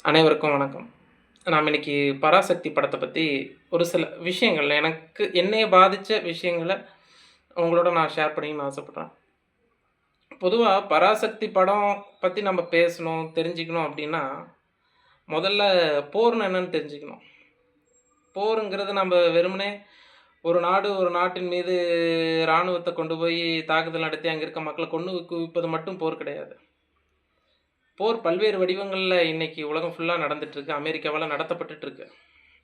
அனைவருக்கும் வணக்கம். நாம் இன்னைக்கு பராசக்தி படத்த பத்தி ஒரு சில விஷயங்கள் என்னைய பாதிச்ச விஷயங்கள உங்களோட நான் ஷேர் பண்ணிக்கணும்னு ஆசைப்படுறேன். பொதுவா பராசக்தி படம் பத்தி நம்ம பேசணும், தெரிஞ்சுக்கணும் அப்டின்னா, முதல்ல போர்னா என்னன்னு தெரிஞ்சுக்கணும். போருங்கிறது நம்ப வெறுமனே ஒரு நாடு, ஒரு நாட்டின் மீது இராணுவத்த கொண்டு போய் தாக்குதல் நடத்தி அங்க இருக்க மக்கள கொன்னு குவிப்பது மட்டும் போர் கிடையாது. போர் பல்வேறு வடிவங்கள்ல இன்னைக்கு உலகம் ஃபுல்லா நடந்துட்டுருக்கு. அமெரிக்காவால நடத்தப்பட்டுட்டு இருக்கு.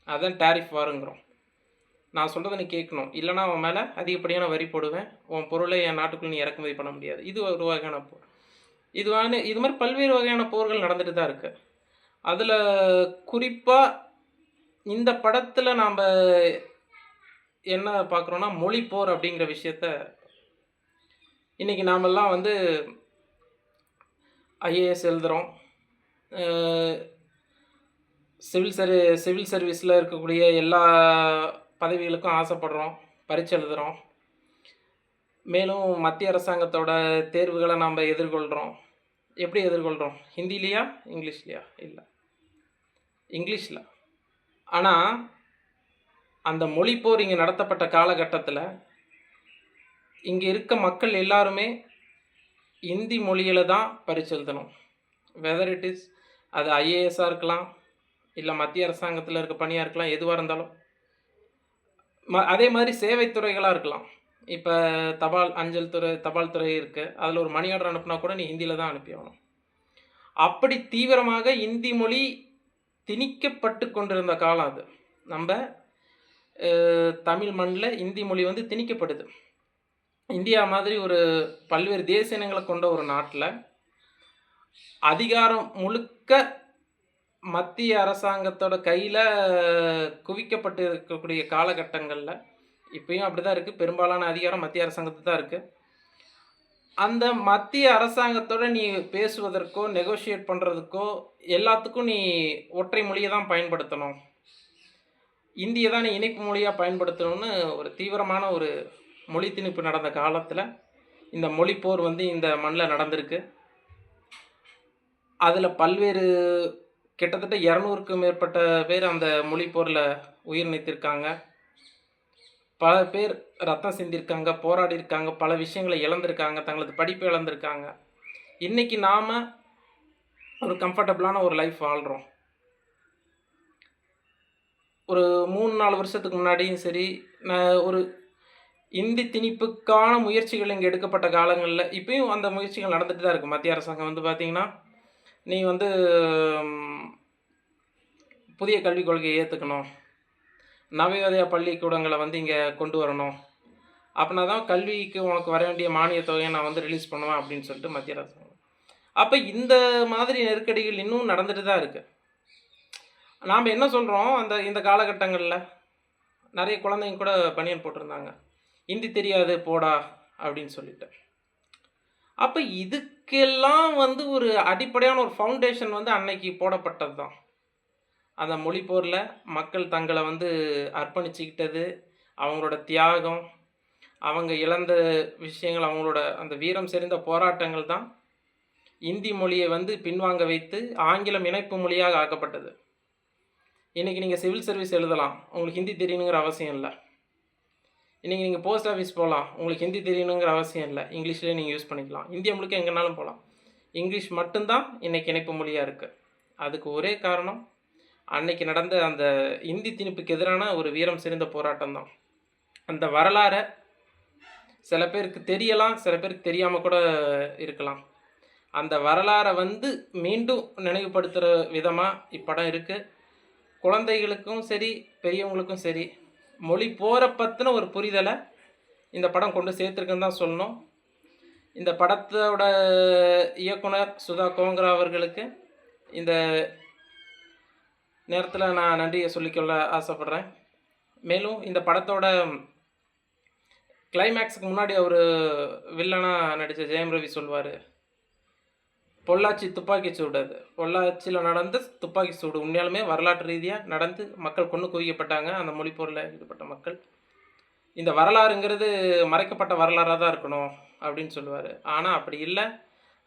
அதான் டாரிஃப் வார்ங்கிறோம். நான் சொல்றத நீ கேட்கணும். இல்லன்னா உன் மேல அதிகப்படியான வரி போடுவேன். உன் பொருள என் நாட்டுக்குள்ள நீ இறக்குமதி பண்ண முடியாது. இது ஒரு வகையான போர். இது மாரி பல்வேறு வகையான போர்கள் நடந்துட்டு தான் இருக்கு. அதுல குறிப்பா இந்த படத்துல நாம்ப என்ன பார்க்குறோம்னா, மொழி போர் அப்படிங்கிற விஷயத்த இன்னைக்கு நாமெல்லாம் வந்து ஐஏஎஸ் எழுதுறோம். அ சிவில் சர்வீஸ்ல இருக்கக்கூடிய எல்லா பதவிகளுக்கும் ஆசைப்படுறோம். பரீட்சை எழுதுறோம். மேலும் மத்திய அரசாங்கத்தோட தேர்வுகள நம்ப எதிர்கொள்றோம். எப்படி எதிர்கொள்றோம்? ஹிந்திலயா? இங்கிலீஷ்லயா? இல்ல. இங்கிலீஷ்ல. ஆனா, அந்த மொழிப்போர் இங்க நடத்தப்பட்ட காலகட்டத்தில, இங்க இருக்க மக்கள் எல்லாருமே இந்தி மொழியில தான் பரீட்சை எழுதணும். வெதர் இட் இஸ் அது ஐஏஎஸ்ஸா இருக்கலாம், இல்ல மத்திய அரசாங்கத்தில இருக்க பணியா இருக்கலாம், எதுவா இருந்தாலும். அதே மாரி சேவைத் துறைகளா இருக்கலாம். இப்ப அஞ்சல் துறை, தபால் துறை இருக்கு. அதுல ஒரு மணி ஆர்டர் அனுப்புனா கூட நீ ஹிந்தில தான் அனுப்பி ஆகணும். அப்படி தீவிரமாக இந்தி மொழி திணிக்கப்பட்டு கொண்டிருந்த காலம் அது. நம்ப தமிழ் மண்ல இந்தி மொழி வந்து திணிக்கப்படுது. இந்தியா மாதிரி ஒரு பல்வேறு தேசிய இனங்கள கொண்ட ஒரு நாட்ல, அதிகாரம் முழுக்க மத்திய அரசாங்கத்தோட கையில குவிக்கப்பட்டு இருக்கக்கூடிய காலகட்டங்கள்ல, இப்பயும் அப்படிதான் இருக்கு. பெரும்பாலான அதிகாரம் மத்திய அரசாங்கத்துக்கு தான் இருக்கு. அந்த மத்திய அரசாங்கத்தோட நீ பேசுவதற்கோ, நெகோஷியேட் பண்றதுக்கோ, எல்லாத்துக்கும் நீ ஒற்றை மொழிய தான் பயன்படுத்தணும். இந்திய தான் நீ இணைப்பு மொழியா பயன்படுத்தணும்னு ஒரு தீவிரமான ஒரு மொழி திணிப்பு நடந்த காலத்துல, இந்த மொழிப்போர் வந்து இந்த மண்ல நடந்திருக்கு. அதுல பல்வேறு கிட்டத்தட்ட 200க்கும் மேற்பட்ட பேர் அந்த மொழிப்போர்ல உயிர் நீத்திருக்காங்க. பல பேர் ரத்தம் சிந்தியிருக்காங்க, போராடியிருக்காங்க, பல விஷயங்கள இழந்திருக்காங்க, தங்களது படிப்ப இழந்திருக்காங்க. இன்னைக்கு நாம ஒரு கம்ஃபர்டபுளான ஒரு லைஃப் வாழ்றோம். ஒரு 3, 4 வருஷத்துக்கு முன்னாடியும் சரி, ஒரு இந்தி திணிப்புக்கான முயற்சிகள் இங்க எடுக்கப்பட்ட காலங்கள்ல இப்பயும் அந்த முயற்சிகள் நடந்துட்டு தான் இருக்கு. மத்திய அரசாங்கம் வந்து பார்த்தீங்கன்னா, நீ வந்து ம் புதிய கல்விக் கொள்கைய ஏத்துக்கணும். நவோதயா பள்ளிக்கூடங்கள வந்து இங்க கொண்டு வரணும். அப்பனா தான் கல்விக்கு உனக்கு வர வேண்டிய மானியத் தொகைய நான் வந்து ரிலீஸ் பண்ணுவேன் அப்படின்னு சொல்லிட்டு மத்திய அரசாங்கம். அப்ப இந்த மாதிரி நெருக்கடிகள் இன்னும் நடந்துட்டு தான் இருக்கு. நாம என்ன சொல்றோம், இந்த காலகட்டங்கள்ல நெறைய குழந்தைங்க கூட பனியன் போட்டிருந்தாங்க. "ஹிந்தி தெரியாது போடா" அப்படின்னு சொல்லிட்டு. அப்ப இதுக்கெல்லாம் வந்து ஒரு அடிப்படையான ஒரு ஃபவுண்டேஷன் வந்து அன்னைக்கு போடப்பட்டது தான். அந்த மொழிப்போர்ல மக்கள் தங்கள வந்து அர்ப்பணிச்சுக்கிட்டது, அவங்களோட தியாகம், அவங்க இழந்த விஷயங்கள், அவங்களோட அந்த வீரம் செறிந்த போராட்டங்கள் தான் இந்தி மொழிய வந்து பின்வாங்க வைத்து, ஆங்கிலம் இணைப்பு மொழியாக ஆக்கப்பட்டது. இன்னைக்கு நீங்க சிவில் சர்வீஸ் எழுதலாம். உங்களுக்கு ஹிந்தி தெரியணுங்கிற அவசியம் இல்ல. இன்னைக்கு நீங்க போஸ்ட் ஆஃபீஸ் போலாம். உங்களுக்கு ஹிந்தி தெரியணுங்கிற அவசியம் இல்ல. இங்கிலீஷ்லயே நீங்க யூஸ் பண்ணிக்கலாம். இந்தியா முழுக்க எங்கனாலும் போலாம். இங்கிலீஷ் மட்டும் தான் இன்னைக்கு இணைப்பு மொழியா இருக்கு. அதுக்கு ஒரே காரணம், அன்னைக்கு நடந்த அந்த இந்தி திணிப்புக்கு எதிரான ஒரு வீரம் செறிந்த போராட்டம் தான். அந்த வரலாற சில பேருக்கு தெரியலாம், சில பேருக்கு தெரியாம கூட இருக்கலாம். அந்த வரலாற வந்து மீண்டும் நினைவுபடுத்துற விதமா இப்படம் இருக்கு. குழந்தைகளுக்கும் சரி, பெரியவங்களுக்கும் சரி, மொழி போர பத்தின ஒரு புரிதல இந்த படம் கொண்டு சேர்த்திருக்குன்னு தான் சொல்லணும். இந்த படத்தோட இயக்குனர் சுதா கோங்கரா அவர்களுக்கு இந்த நேரத்துல நான் நன்றிய சொல்லிக்கொள்ள ஆசைப்படுறேன். மேலும் இந்த படத்தோட கிளைமேக்ஸ்க்கு முன்னாடி அவரு வில்லனா நடிச்ச ஜெயம் ரவி சொல்வாரு, "பொள்ளாச்சி துப்பாக்கி சூடு அது. பொள்ளாச்சியில நடந்த துப்பாக்கி சூடு. உண்மையாலுமே வரலாற்று ரீதியா நடந்து மக்கள் கொன்னு குவிக்கப்பட்டாங்க. அந்த மொழிப்போர்ல ஈடுபட்ட மக்கள். இந்த வரலாறுங்கிறது மறைக்கப்பட்ட வரலாறா தான் இருக்கணும்." அப்படின்னு சொல்லுவாரு. ஆனா அப்படி இல்ல.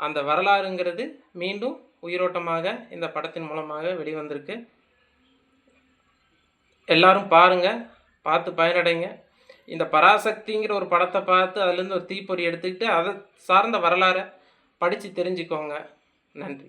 அந்த வரலாறுங்கிறது மீண்டும் உயிரோட்டமாக இந்த படத்தின் மூலமாக வெளிவந்திருக்கு. எல்லாரும் பாருங்கள், பார்த்து பயனடைங்க. இந்த பராசக்திங்கிற ஒரு படத்தை பார்த்து அதுலேருந்து ஒரு தீப்பொறி எடுத்துக்கிட்டு அதை சார்ந்த வரலாறை படித்து தெரிஞ்சுக்கோங்க. நன்றி.